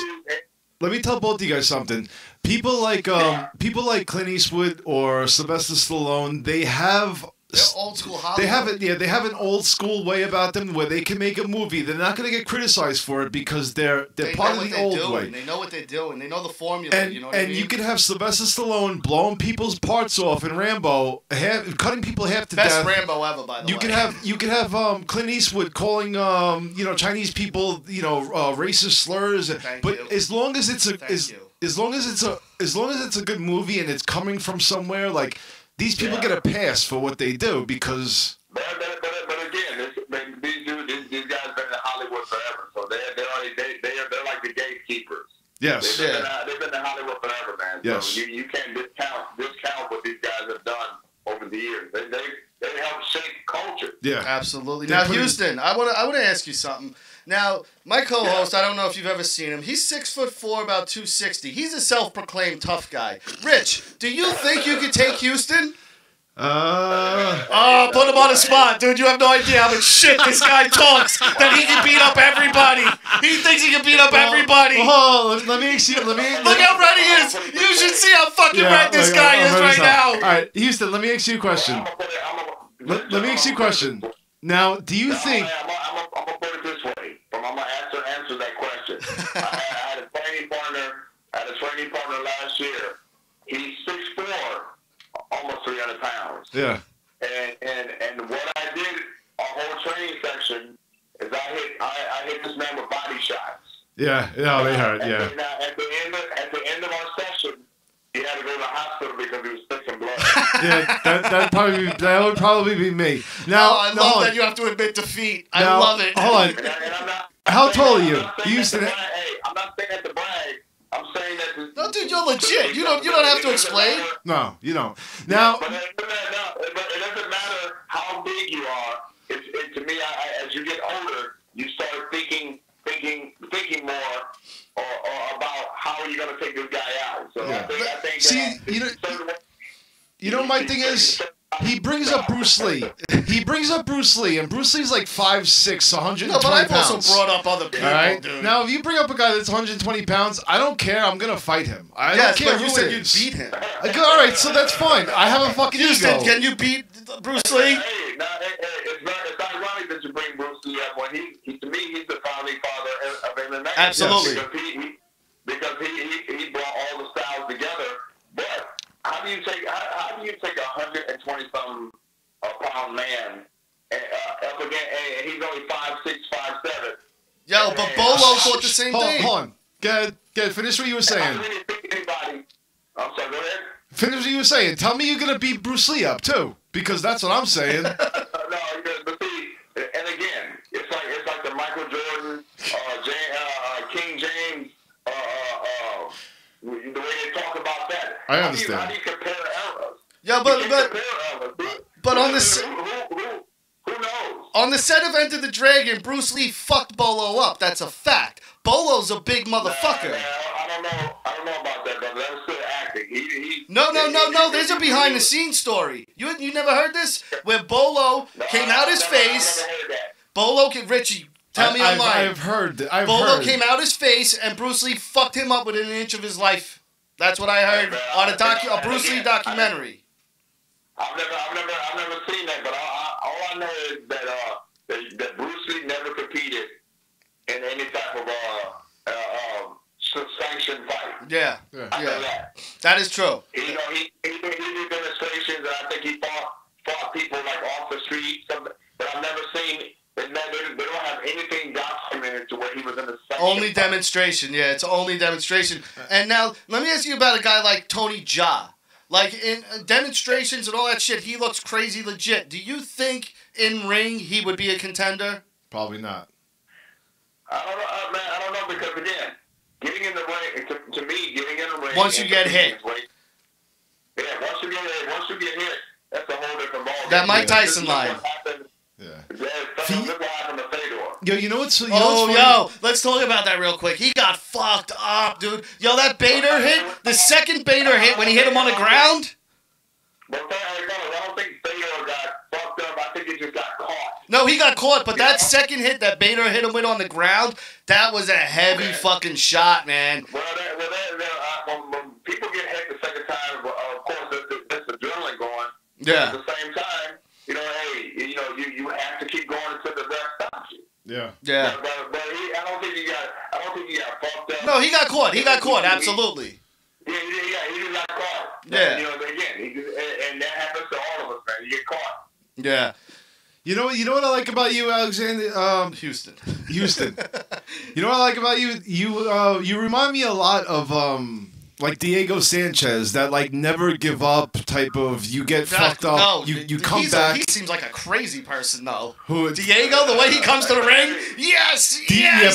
Let me tell both of you guys something. People like Clint Eastwood or Sylvester Stallone, they have They're old school Hollywood. They have an old school way about them where they can make a movie. They're not going to get criticized for it because they're part of the old way. They know what they're doing. They know the formula. And, you know what I mean? you can have Sylvester Stallone blowing people's parts off in Rambo, cutting people half to Best death. Rambo ever, by the way. You can have Clint Eastwood calling Chinese people racist slurs. As long as it's a good movie and it's coming from somewhere, like these people get a pass for what they do because. But again, these guys been in Hollywood forever, so they're like the gatekeepers. Yes. They've been in Hollywood forever, man. Yes. So you can't discount what these guys have done over the years. They help shape culture. Yeah. Absolutely. Now, Houston, I want to ask you something. Now, my co-host, I don't know if you've ever seen him. He's 6'4", about 260. He's a self-proclaimed tough guy. Rich, do you think you could take Houston? Oh, put him on the spot, dude. You have no idea how much shit this guy talks. That he can beat up everybody. He thinks he can beat up everybody. Oh, let me Look how red he is. You should see how fucking red this guy is right now. All right, Houston, let me ask you a question. Let me ask you a question. Now, do you think? I'm gonna put it this way. I'm gonna answer that question. I had a training partner last year. He's 6'4", almost 300 pounds. Yeah. And what I did our whole training section is I hit this man with body shots. Yeah. No, they hurt. And Yeah. now at the end of our session, he had to go to the hospital because he was spitting blood. Yeah, that would probably be me. Now, I love that you have to admit defeat. I love it. Hold on. And I'm not, How tall are you? I'm not saying that to brag. I'm saying that. No, dude, you're legit. You don't have to explain. No, you don't. Now, But it doesn't matter how big you are. To me, as you get older, you start thinking more or about how are you going to take this guy out. So Yeah. I think See, you know, my thing is, he brings up Bruce Lee. And Bruce Lee's like 5'6", 120 No, but I've pounds. also brought up other people, All right. dude. Now, if you bring up a guy that's 120 pounds, I don't care. I'm gonna fight him. I Yes, don't care but you who said it you'd is. beat him. All right, so that's fine. I have a fucking Houston, ego. can you beat Bruce Lee? It's ironic that you bring Bruce Lee up when to me he's the founding father of MMA. Absolutely. Because he brought all the styles together. But how do you take 120 something pound man up again, and he's only 5'6", 5'7". Yo, but Bolo thought the same thing. Hold on. Get finish what you were saying. I'm sorry, go ahead. Finish what you were saying. Tell me you're gonna beat Bruce Lee up too, because that's what I'm saying. No, but see, and again, it's like the Michael Jordan, King James, the way they talk about that. I understand. How do you compare eras? Yeah, but on the who knows? On the set of Enter the Dragon, Bruce Lee fucked Bolo up. That's a fact. Bolo's a big motherfucker. I don't know about that, brother. That was still acting. No. There's a behind the scenes story. You never heard this? Where Bolo came out his face. I never heard that. Bolo, Richie, tell me I'm lying. I've heard. Bolo came out his face, and Bruce Lee fucked him up within an inch of his life. That's what I heard on a Bruce Lee documentary. I've never seen that, but all I know is that Bruce Lee never competed in any type of sanctioned fight. Yeah. That is true. He did demonstrations, and I think he fought people like off the street. But I've never seen. They don't have anything documented to where he was in the sanctioned only demonstration. Yeah, it's only demonstration. And now let me ask you about a guy like Tony Jaa. Like in demonstrations and all that shit, he looks crazy legit. Do you think in ring he would be a contender? Probably not. I don't know, man. I don't know, because again, getting in the ring, to me, getting in the ring. Once you get hit. Yeah, once you get hit, that's a whole different ballgame. That Mike Tyson line. Yeah. Look what happened to Fedor. Yo, you know what's funny? Let's talk about that real quick. He got fucked up, dude. Yo, that Bader hit, the second Bader hit when he hit him on the ground. But I don't think Fedor got fucked up. I think he just got caught. No, he got caught, but that second hit that Bader hit him with on the ground, that was a heavy fucking shot, man. When people get hit the second time, of course, there's adrenaline going. Yeah. At the same time, you have to keep going until the ref stops you. Yeah. Yeah. But I don't think he got fucked up. No, he got caught. Absolutely. Yeah, he just got caught. Yeah. Again, and that happens to all of us, man. You get caught. Yeah. You know what I like about you, Alexander? Houston. You know what I like about you? You remind me a lot of like Diego Sanchez, that like never give up type of, you get fucked up, no, you come back. He seems like a crazy person thow. Who? Diego, the way he comes to the ring, yes. Yeah,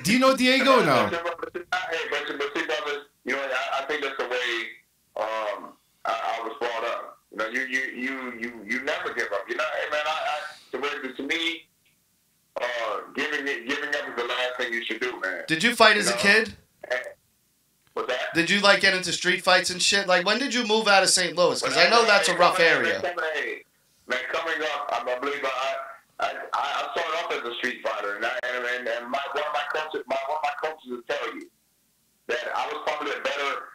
do you know Diego or no? But see, brothers, I think that's the way I was brought up. You never give up. Hey man, to me, giving up is the last thing you should do, man. Did you fight as a kid? What's that? Did you like get into street fights and shit? Like, when did you move out of St. Louis? Because I know that's a rough area. Man, coming up, I believe I started off as a street fighter, and one of my coaches will tell you that I was probably a better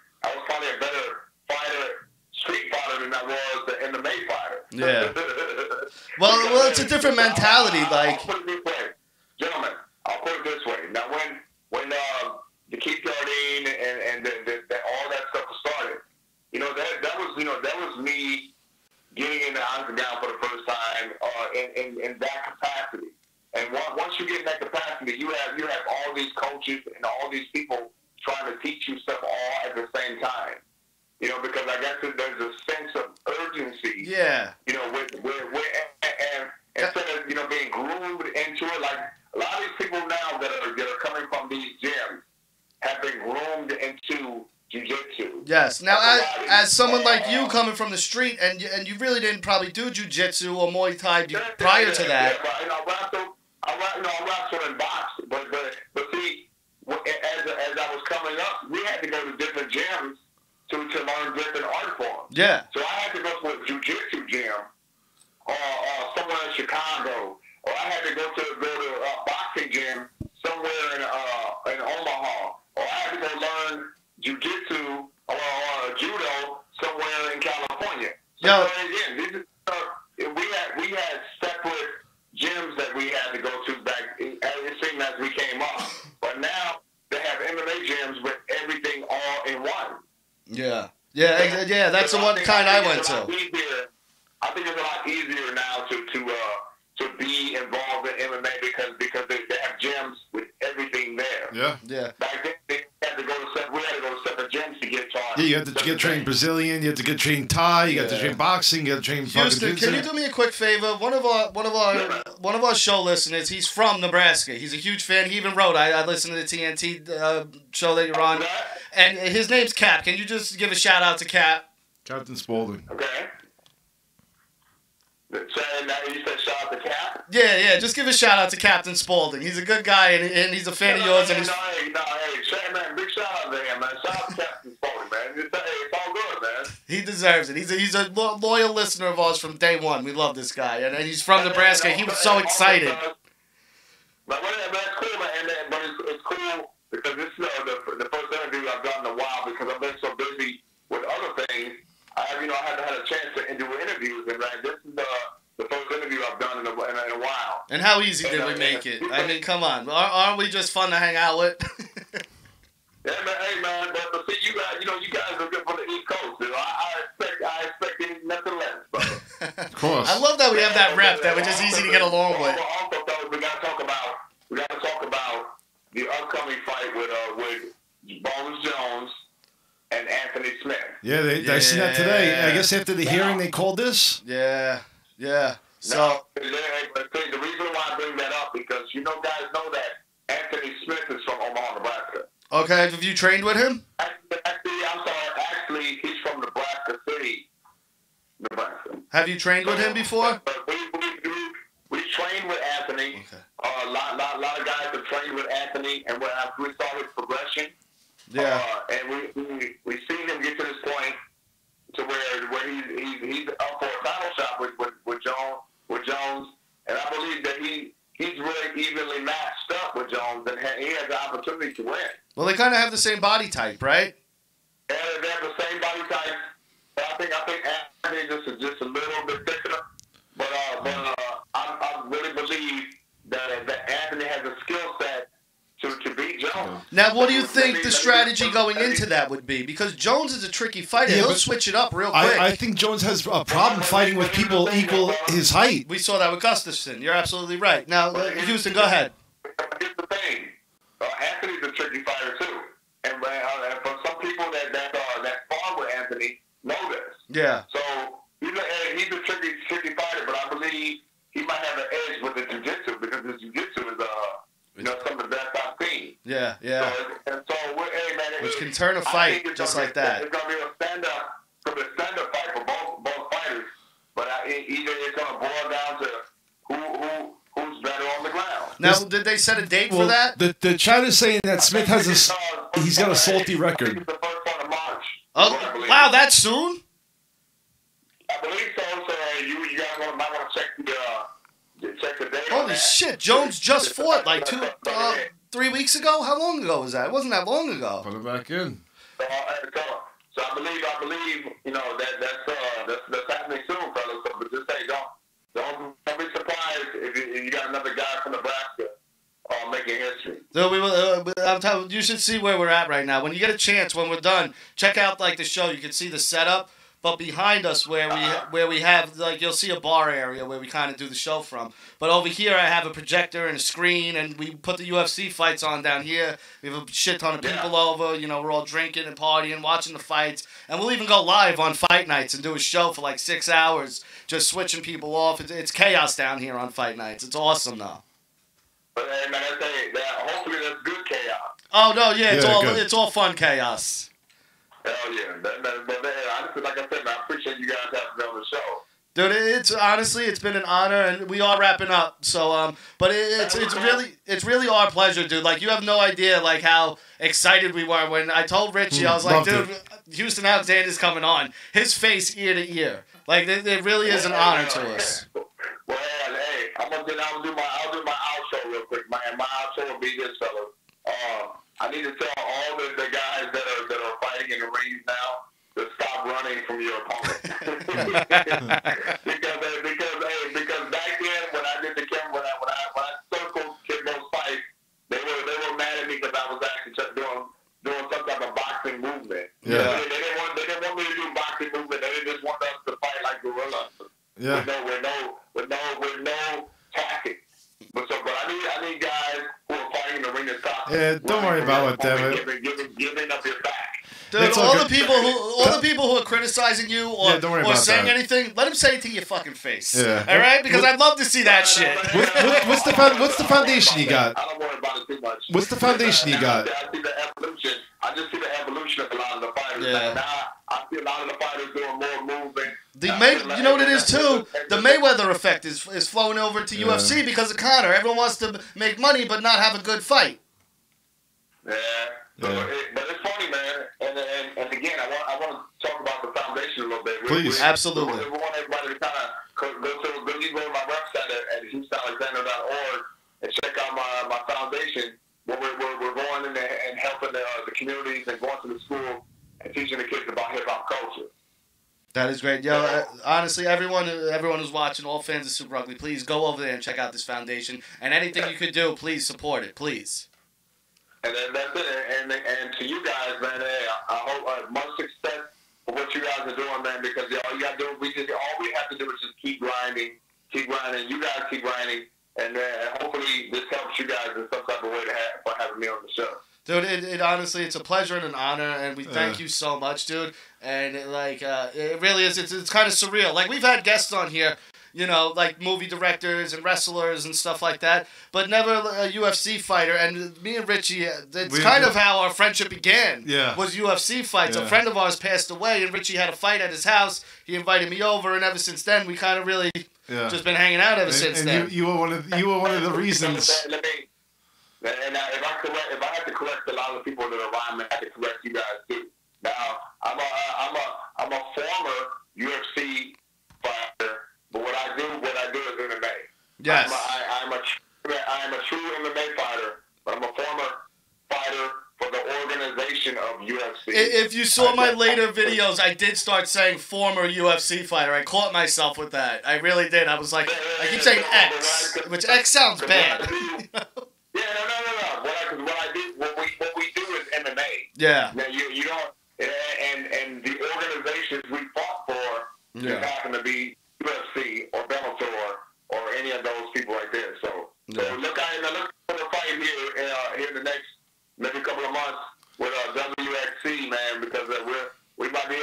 street fighter than I was the MMA fighter. Yeah. Well, it's a different mentality. I'll put it this way, gentlemen. I'll put it this way. Now, when the Keith Jardine and all that stuff started, that was me getting in the octagon for the first time in that capacity. And once you get in that capacity, you have all these coaches and all these people trying to teach you stuff all at the same time. Because I guess there's a sense of urgency. Yeah. And instead of being groomed into it, like a lot of these people now that are coming from these gyms have been groomed into jiu-jitsu. Yes. Now, as someone like you coming from the street, and you really didn't probably do jiu-jitsu or Muay Thai prior to that. Yeah, I wrestled and boxed, but see, as I was coming up, we had to go to different gyms to learn different art forms. Yeah. So I had to go to a jiu-jitsu gym or somewhere in Chicago, or I had to go to a boxing gym somewhere in Omaha, or I had to go learn jiu-jitsu or judo somewhere in California. So again, we had separate gyms that we had to go to back. It seemed as we came up, but now they have MMA gyms with everything all in one. Yeah. That's the one kind I went to. I think it's a lot easier now Yeah. Yeah. Back then, we had to go to separate gyms to get taught. Yeah, you had to get trained Brazilian. You had to get trained Thai. You got to train boxing. You got to train Houston, can you do me a quick favor? One of our show listeners, he's from Nebraska. He's a huge fan. He even wrote, I listened to the TNT show that you're on, and his name's Cap. Can you just give a shout out to Cap? Captain Spaulding. Okay. So now you said shout out to Cap? Yeah. Just give a shout out to Captain Spaulding. He's a good guy, and he's a fan of yours. And Hey, man, big shout out to him, man. Shout out to Captain Spaulding, man. It's all good, man. He deserves it. He's a loyal listener of ours from day one. We love this guy, and he's from Nebraska. He was so excited. But that's cool, man. But it's cool because this is the first interview I've done in a while because I've been so busy with other things. I haven't had a chance to do interviews, and this is the first interview I've done in a while. And how easy did we make it? I mean, come on, aren't we just fun to hang out with? Yeah, man. Hey, man. But see, you guys are good from the East Coast. I expect nothing less, brother. Of course. I love that we have that rep that we're just easy to get along with. Also, fellas, we got to talk about the upcoming fight with Bones Jones and Anthony Smith. Yeah, I seen that today. I guess after the hearing they called this. Yeah. So now, the reason why I bring that up because guys know that Anthony Smith is from Omaha, Nebraska. okay, have you trained with him? Actually, he's from Nebraska City, Nebraska. Have you trained with him before? We trained with Anthony. Okay. A lot of guys have trained with Anthony, and we saw his progression. Yeah. And we seen him get to this point to where he's up for a title shot with Jones, and I believe that he's really evenly matched up with Jones, and he has the opportunity to win. Well, they kind of have the same body type, right? And they have the same body type. But I think Anthony is just a little bit thicker. But I really believe that Anthony has a skill set to beat Jones. Now, what do you think the strategy going into that would be? Because Jones is a tricky fighter. He'll switch it up real quick. I think Jones has a problem fighting with people equal his height. We saw that with Gustafsson. You're absolutely right. Now, Houston, go ahead. Here's the thing. Anthony's a tricky fighter, too. And for some people that fought with Anthony know this. Yeah. So he's a tricky fighter, but I believe he might have an edge with the jiu-jitsu because his jiu-jitsu is some of the best I've seen. Yeah. So hey, man, Which can turn a fight just like that. It's gonna be a stand-up fight for both fighters, but either it's gonna boil down to who's better on the ground. Now, did they set a date for that? The chat is saying that Smith has he's got a salty record. It's the first one of March. Oh, wow, that soon? I believe so. So you guys might want to check the date. Holy shit! Jones just fought like 3 weeks ago. How long ago was that? It wasn't that long ago. Put it back in. So I believe that's happening soon, fellas. So, but just say don't be surprised if you got another guy from Nebraska making history. So I'm telling you should see where we're at right now. When you get a chance, when we're done, check out the show. You can see the setup. But behind us, where we have you'll see a bar area where we kind of do the show from. But over here, I have a projector and a screen, and we put the UFC fights on down here. We have a shit ton of people over. We're all drinking and partying, watching the fights, and we'll even go live on fight nights and do a show for 6 hours, just switching people off. It's chaos down here on fight nights. It's awesome though. But hey, man, hopefully that's good chaos. Oh no, it's all fun chaos. Hell yeah. But honestly, like I said, man, I appreciate you guys having me on the show. Dude, it's been an honor, and we are wrapping up. So, but it's really our pleasure, dude. You have no idea how excited we were when I told Richie. I was like, dude, Houston Alexander's coming on. His face ear to ear. It really is an honor to us. Well, hey, I'll do my outro real quick, man. My outro will be this, fellas. I need to tell all the guys that are fighting in the rings now to stop running from your opponent. because back then when I did the camera, when I circled Kimbo's fight, they were mad at me because I was actually doing some type of boxing movement. Yeah. They didn't want me to do boxing movement. They just want us to fight like gorillas. Yeah. With no tactics. But I need guys who are fighting in the ring to stop Yeah, don't worry about it, damn it. Giving up your back. Dude, all the people who are criticizing you or saying anything, let them say it to your fucking face. Yeah. All right? Because I'd love to see that shit. What's the foundation you got? I don't worry about it too much. What's the foundation you got? I see the evolution. I just see the evolution of a lot of the fighters. Yeah. Now I see a lot of the fighters doing more movement. You know what it is too? The Mayweather effect is flowing over to UFC because of Conor. Everyone wants to make money but not have a good fight. Yeah. But it's funny, man. And again, I want to talk about the foundation a little bit. Please. Absolutely. We want everybody to kind of go to my website at HoustonAlexander.org and check out my foundation. Where we're going in there and helping the communities and going to the school and teaching the kids about hip hop culture. That is great. Yo, honestly, everyone who's watching, all fans of Super Ugly, please go over there and check out this foundation. And anything you could do, please support it, please. And then that's it. And to you guys, man, I hope much success for what you guys are doing, man. Because all you got to do, all we have to do is just keep grinding. You guys keep grinding, and hopefully this helps you guys in some type of way for having me on the show. Dude, it honestly, it's a pleasure and an honor, and we thank you so much, dude. And it really is. It's kind of surreal. Like, we've had guests on here, you know, like movie directors and wrestlers and stuff like that, but never a UFC fighter. And me and Richie, that's kind of how our friendship began. Yeah. Was UFC fights. Yeah. A friend of ours passed away, and Richie had a fight at his house. He invited me over, and ever since then, we kind of really just been hanging out ever since then. You were one of the reasons. If I have to correct a lot of the people that are around me, I have to correct you guys too. Now, I'm a former UFC fighter, but what I do is MMA. Yes. I'm a true MMA fighter, but I'm a former fighter for the organization of UFC. If you saw my later videos, I did start saying former UFC fighter. I caught myself with that. I really did. I was like, I keep saying X, which X sounds bad. What we do is MMA. Yeah. Now you don't, and the organizations we fought for just happen to be UFC or Bellator or any of those people right there. So look for the fight here in the next maybe couple of months with WXC, man, because we might be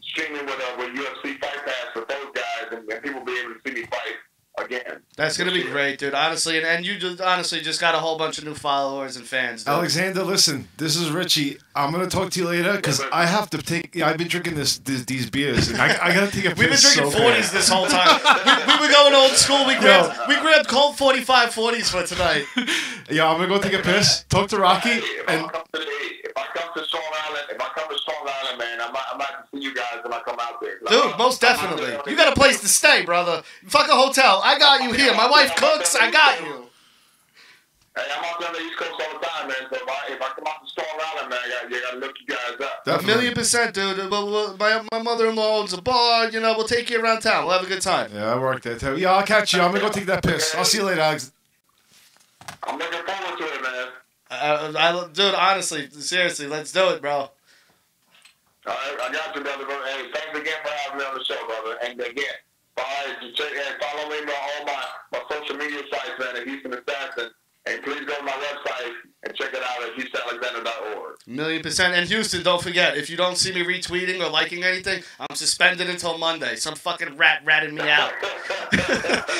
streaming with UFC Fight Pass with those guys, and people will be able to see me fight again. That's gonna be great, dude. Honestly, and you just got a whole bunch of new followers and fans. Dude. Alexander, listen, this is Richie. I'm gonna talk to you later because I have to take. I've been drinking these beers, and I gotta take a piss. We've been drinking 40s this whole time. we were going old school. We grabbed cold 45 40s for tonight. Yeah, I'm gonna go take a piss. Talk to Rocky, If and I come to Strong Island, man, I might see you guys when I come out there. Dude, most definitely. You got a place to stay, brother. Fuck a hotel. I got you here. My wife cooks. I got you. Hey, I'm out there on the East Coast all the time, man. So if I come out to Strong Island, man, I gotta look you guys up. Definitely. 1,000,000%, dude. My mother-in-law owns a bar. You know, we'll take you around town. We'll have a good time. Yeah, I work there too. Yeah, I'll catch you. I'm gonna go take that piss. I'll see you later, Alex. I'm looking forward to it, man. Dude, honestly, seriously, let's do it, bro. All right, I got you, brother. Hey, thanks again for having me on the show, brother. And again, follow me on all my social media sites, man, at Houston Assassin. And please go to my website and check it out at HoustonAlexander.org. 1,000,000%. And Houston, don't forget, if you don't see me retweeting or liking anything, I'm suspended until Monday. Some fucking ratted me out.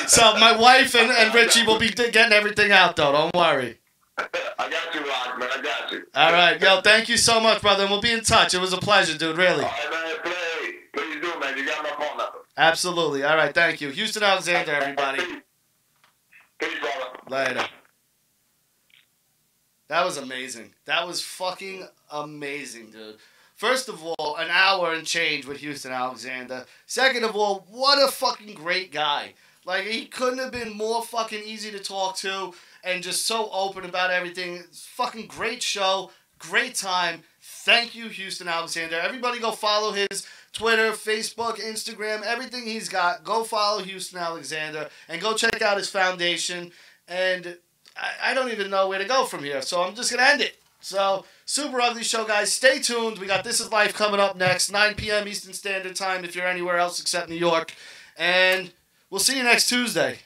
So my wife and Richie will be getting everything out, though. Don't worry. I got you, Rock, man. I got you. All right. Yo, thank you so much, brother. And we'll be in touch. It was a pleasure, dude. Really. All right, man. Please do, man. You got my phone number. Absolutely. All right. Thank you. Houston Alexander, everybody. Peace, brother. Later. That was amazing. That was fucking amazing, dude. First of all, an hour and change with Houston Alexander. Second of all, what a fucking great guy. Like, he couldn't have been more fucking easy to talk to and just so open about everything. It's fucking great show. Great time. Thank you, Houston Alexander. Everybody go follow his Twitter, Facebook, Instagram, everything he's got. Go follow Houston Alexander and go check out his foundation. And I don't even know where to go from here, so I'm just going to end it. So, Super Ugly Show, guys. Stay tuned. We got This Is Life coming up next, 9 p.m. Eastern Standard Time if you're anywhere else except New York. And we'll see you next Tuesday.